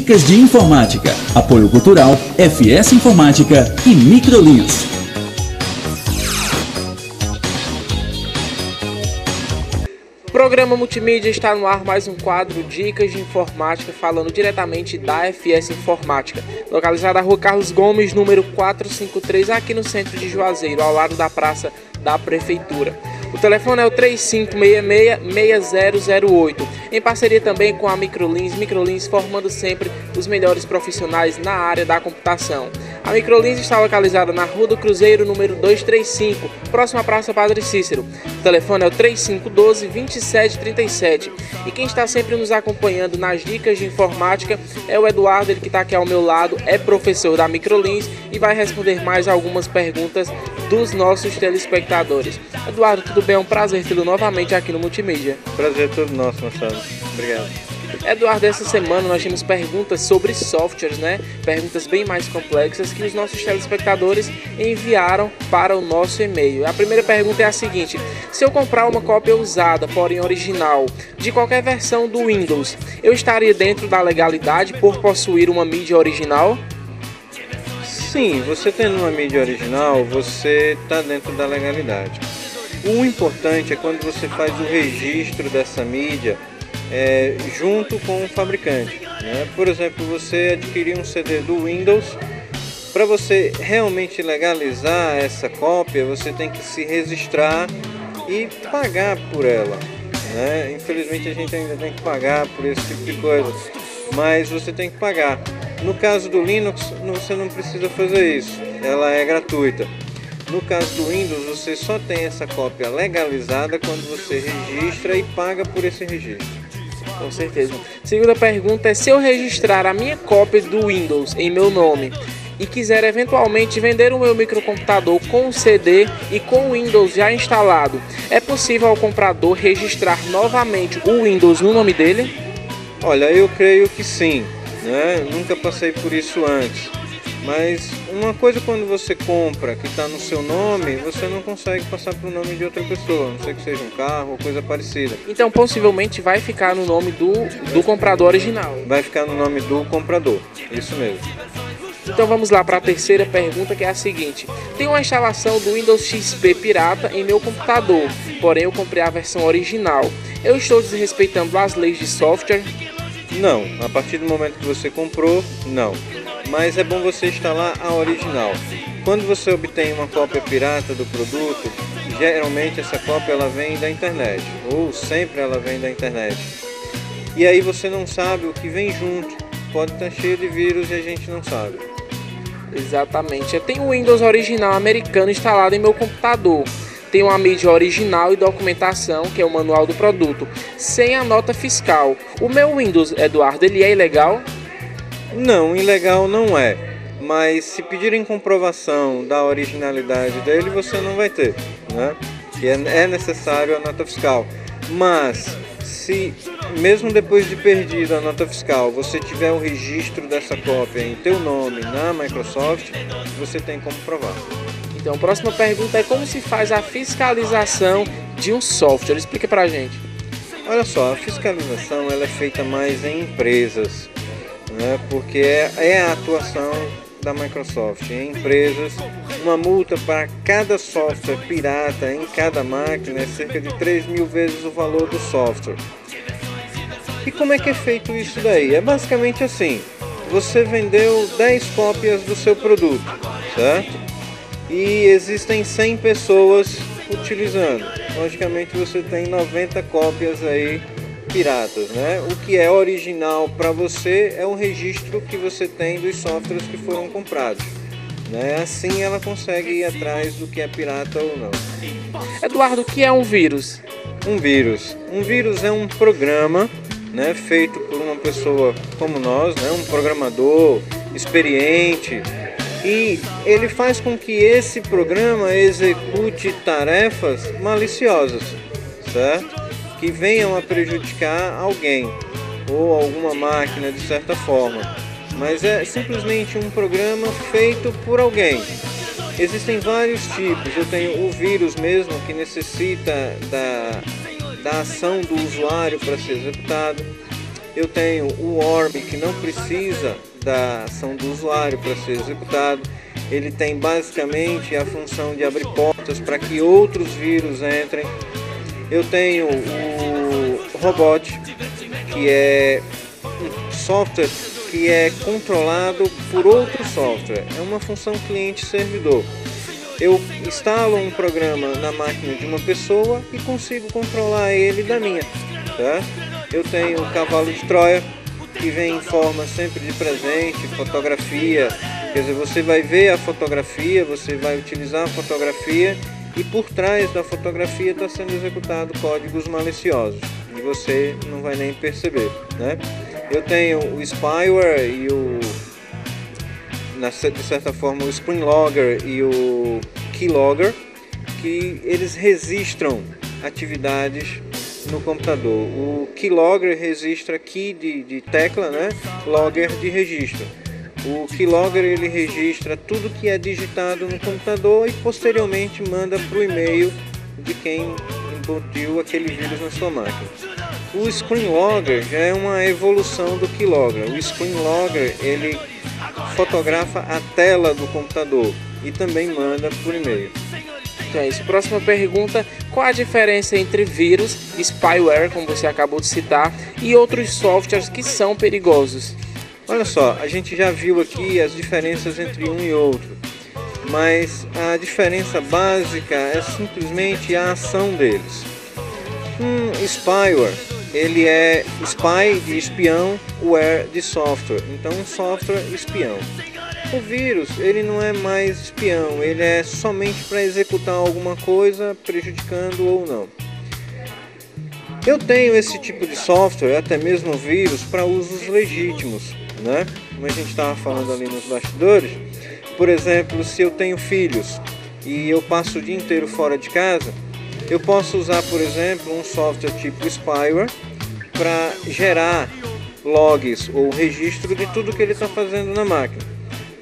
Dicas de Informática. Apoio Cultural, FS Informática e Microlins. O programa Multimídia está no ar, mais um quadro Dicas de Informática, falando diretamente da FS Informática, localizada na Rua Carlos Gomes, número 453, aqui no centro de Juazeiro, ao lado da Praça da Prefeitura. O telefone é o 3566-6008, em parceria também com a Microlins formando sempre os melhores profissionais na área da computação. A Microlins está localizada na Rua do Cruzeiro, número 235, próximo à Praça Padre Cícero. O telefone é o 3512-2737. E quem está sempre nos acompanhando nas dicas de informática é o Eduardo, ele que está aqui ao meu lado, é professor da Microlins e vai responder mais algumas perguntas dos nossos telespectadores. Eduardo, tudo bem? É um prazer tê-lo novamente aqui no Multimídia. Prazer é todo nosso, Marcelo. Obrigado. Eduardo, essa semana nós temos perguntas sobre softwares, né? Perguntas bem mais complexas que os nossos telespectadores enviaram para o nosso e-mail. A primeira pergunta é a seguinte: se eu comprar uma cópia usada, porém original, de qualquer versão do Windows, eu estaria dentro da legalidade por possuir uma mídia original? Sim, você tendo uma mídia original, você está dentro da legalidade. O importante é quando você faz o registro dessa mídia junto com o fabricante, né? Por exemplo, você adquirir um CD do Windows, para você realmente legalizar essa cópia, você tem que se registrar e pagar por ela, né? Infelizmente a gente ainda tem que pagar por esse tipo de coisa, mas você tem que pagar. No caso do Linux, você não precisa fazer isso, ela é gratuita. No caso do Windows, você só tem essa cópia legalizada quando você registra e paga por esse registro. Com certeza. Segunda pergunta é: se eu registrar a minha cópia do Windows em meu nome e quiser eventualmente vender o meu microcomputador com o CD e com o Windows já instalado, é possível ao comprador registrar novamente o Windows no nome dele? Olha, eu creio que sim, né? Nunca passei por isso antes. Mas uma coisa, quando você compra que está no seu nome, você não consegue passar para o nome de outra pessoa, a não ser que seja um carro ou coisa parecida. Então possivelmente vai ficar no nome do comprador original. Vai ficar no nome do comprador, isso mesmo. Então vamos lá para a terceira pergunta, que é a seguinte: tem uma instalação do Windows XP pirata em meu computador, porém eu comprei a versão original. Eu estou desrespeitando as leis de software? Não, a partir do momento que você comprou, não. Mas é bom você instalar a original. Quando você obtém uma cópia pirata do produto, geralmente essa cópia ela vem da internet, ou sempre ela vem da internet. E aí você não sabe o que vem junto, pode estar cheio de vírus e a gente não sabe. Exatamente. Eu tenho o Windows original americano instalado em meu computador. Tem uma mídia original e documentação, que é o manual do produto, sem a nota fiscal. O meu Windows, Eduardo, ele é ilegal? Não, ilegal não é. Mas se pedirem comprovação da originalidade dele, você não vai ter, né? Que é necessário a nota fiscal. Mas se mesmo depois de perdido a nota fiscal, você tiver o registro dessa cópia em teu nome na Microsoft, você tem como provar. Então, a próxima pergunta é: como se faz a fiscalização de um software? Explica pra gente. Olha só, a fiscalização ela é feita mais em empresas, né? Porque é a atuação da Microsoft em empresas. Uma multa para cada software pirata em cada máquina é cerca de 3.000 vezes o valor do software. E como é que é feito isso daí? É basicamente assim: você vendeu 10 cópias do seu produto, certo? E existem 100 pessoas utilizando. Logicamente você tem 90 cópias aí piratas, né? O que é original para você é o registro que você tem dos softwares que foram comprados, né? Assim ela consegue ir atrás do que é pirata ou não. Eduardo, o que é um vírus? Um vírus é um programa, né, feito por uma pessoa como nós, né, um programador experiente, e ele faz com que esse programa execute tarefas maliciosas, certo? Que venham a prejudicar alguém ou alguma máquina de certa forma. Mas é simplesmente um programa feito por alguém. Existem vários tipos. Eu tenho o vírus mesmo, que necessita da ação do usuário para ser executado. Eu tenho o Worm, que não precisa da ação do usuário para ser executado. Ele tem basicamente a função de abrir portas para que outros vírus entrem. Eu tenho o Robot, que é um software que é controlado por outro software. É uma função cliente-servidor. Eu instalo um programa na máquina de uma pessoa e consigo controlar ele da minha. Tá? Eu tenho o Cavalo de Troia, que vem em forma sempre de presente, fotografia. Quer dizer, você vai ver a fotografia, você vai utilizar a fotografia e por trás da fotografia está sendo executado códigos maliciosos e você não vai nem perceber, né? Eu tenho o Spyware e de certa forma o Screenlogger e o Keylogger, que eles registram atividades no computador. O Keylogger registra key de tecla, né? Logger de registro. O Keylogger ele registra tudo que é digitado no computador e posteriormente manda para o e-mail de quem embutiu aquele vírus na sua máquina. O Screenlogger já é uma evolução do Keylogger. O Screenlogger ele fotografa a tela do computador e também manda por e-mail. Então é isso. Próxima pergunta: qual a diferença entre vírus, spyware, como você acabou de citar, e outros softwares que são perigosos? Olha só, a gente já viu aqui as diferenças entre um e outro, mas a diferença básica é simplesmente a ação deles. Spyware, ele é spy de espião, ware de software, então um software espião. O vírus, ele não é mais espião, ele é somente para executar alguma coisa, prejudicando ou não. Eu tenho esse tipo de software, até mesmo vírus, para usos legítimos, né? Como a gente estava falando ali nos bastidores. Por exemplo, se eu tenho filhos e eu passo o dia inteiro fora de casa, eu posso usar, por exemplo, um software tipo Spyware para gerar logs ou registro de tudo que ele está fazendo na máquina.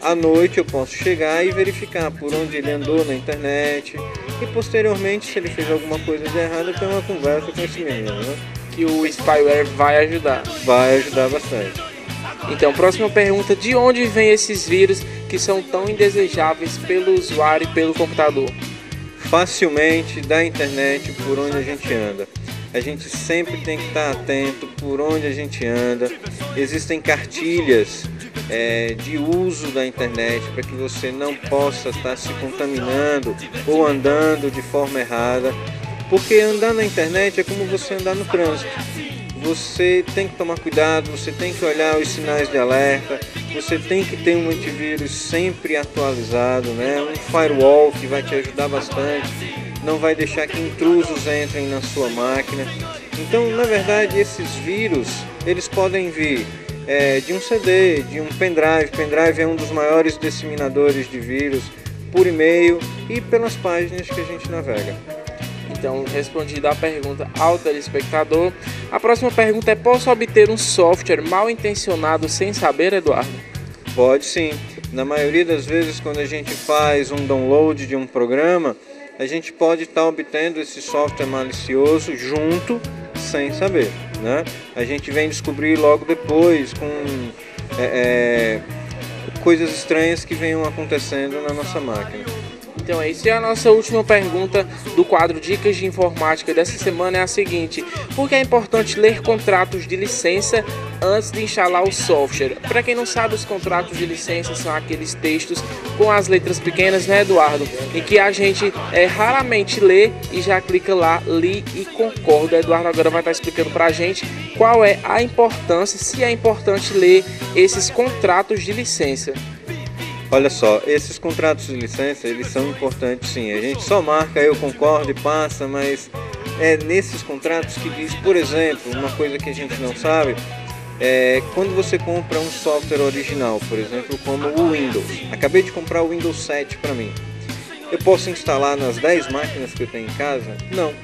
À noite eu posso chegar e verificar por onde ele andou na internet e posteriormente, se ele fez alguma coisa de errado, eu tenho uma conversa com esse menino, né? Que o spyware vai ajudar. Vai ajudar bastante. Então, próxima pergunta: de onde vêm esses vírus que são tão indesejáveis pelo usuário e pelo computador? Facilmente da internet, por onde a gente anda. A gente sempre tem que estar atento por onde a gente anda. Existem cartilhas de uso da internet para que você não possa estar se contaminando ou andando de forma errada, porque andar na internet é como você andar no trânsito. Você tem que tomar cuidado, você tem que olhar os sinais de alerta, você tem que ter um antivírus sempre atualizado, né? Um firewall que vai te ajudar bastante, não vai deixar que intrusos entrem na sua máquina. Então, na verdade, esses vírus, eles podem vir de um CD, de um pendrive. Pendrive é um dos maiores disseminadores de vírus, por e-mail e pelas páginas que a gente navega. Então, respondida a pergunta ao telespectador, a próxima pergunta é: posso obter um software mal intencionado sem saber, Eduardo? Pode sim. Na maioria das vezes, quando a gente faz um download de um programa, a gente pode estar obtendo esse software malicioso junto, sem saber, né? A gente vem descobrir logo depois com coisas estranhas que venham acontecendo na nossa máquina. Então é isso. E a nossa última pergunta do quadro Dicas de Informática dessa semana é a seguinte: por que é importante ler contratos de licença antes de instalar o software? Para quem não sabe, os contratos de licença são aqueles textos com as letras pequenas, né, Eduardo? Em que a gente raramente lê e já clica lá, li e concorda. Eduardo agora vai estar explicando para a gente qual é a importância, se é importante ler esses contratos de licença. Olha só, esses contratos de licença, eles são importantes sim. A gente só marca eu concordo e passa, mas é nesses contratos que diz, por exemplo, uma coisa que a gente não sabe, quando você compra um software original, por exemplo, como o Windows. Acabei de comprar o Windows 7 para mim. Eu posso instalar nas 10 máquinas que eu tenho em casa? Não.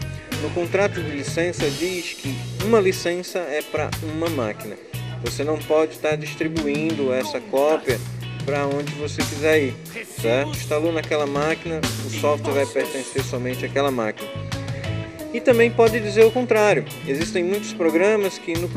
No contrato de licença diz que uma licença é para uma máquina. Você não pode estar distribuindo essa cópia para onde você quiser ir, certo? Instalou naquela máquina, o software vai pertencer somente àquela máquina. E também pode dizer o contrário. Existem muitos programas que no